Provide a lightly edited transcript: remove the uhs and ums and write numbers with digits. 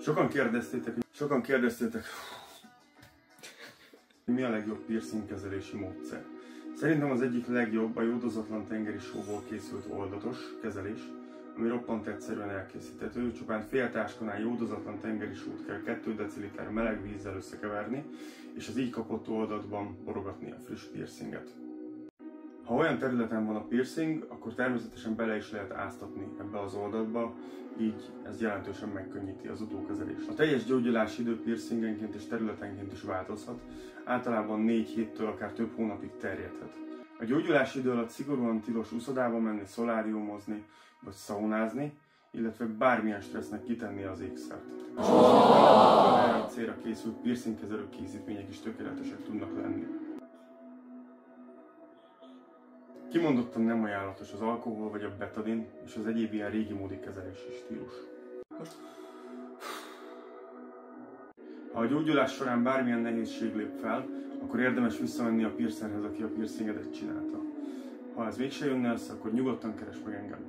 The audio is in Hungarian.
Sokan kérdeztétek, mi a legjobb piercing kezelési módszer. Szerintem az egyik legjobb a jódozatlan tengeri sóból készült oldatos kezelés, ami roppant egyszerűen elkészíthető, csupán fél táskanál jódozatlan tengeri sót kell 2 deciliter meleg vízzel összekeverni, és az így kapott oldatban borogatni a friss piercinget. Ha olyan területen van a piercing, akkor természetesen bele is lehet áztatni ebbe az oldatba, így ez jelentősen megkönnyíti az utókezelést. A teljes gyógyulási idő piercingenként és területenként is változhat, általában 4 héttől akár több hónapig terjedhet. A gyógyulási idő alatt szigorúan tilos uszodába menni, szoláriumozni vagy szaunázni, illetve bármilyen stressznek kitenni az ékszert. És erre a célra készült piercingkezelő készítmények is tökéletesek tudnak lenni. Kimondottan nem ajánlatos az alkohol vagy a betadin és az egyéb ilyen régi módi kezelési stílus. Ha a gyógyulás során bármilyen nehézség lép fel, akkor érdemes visszamenni a piercerhez, aki a piercingedet csinálta. Ha ez mégse jönne össze, akkor nyugodtan keresd meg engem.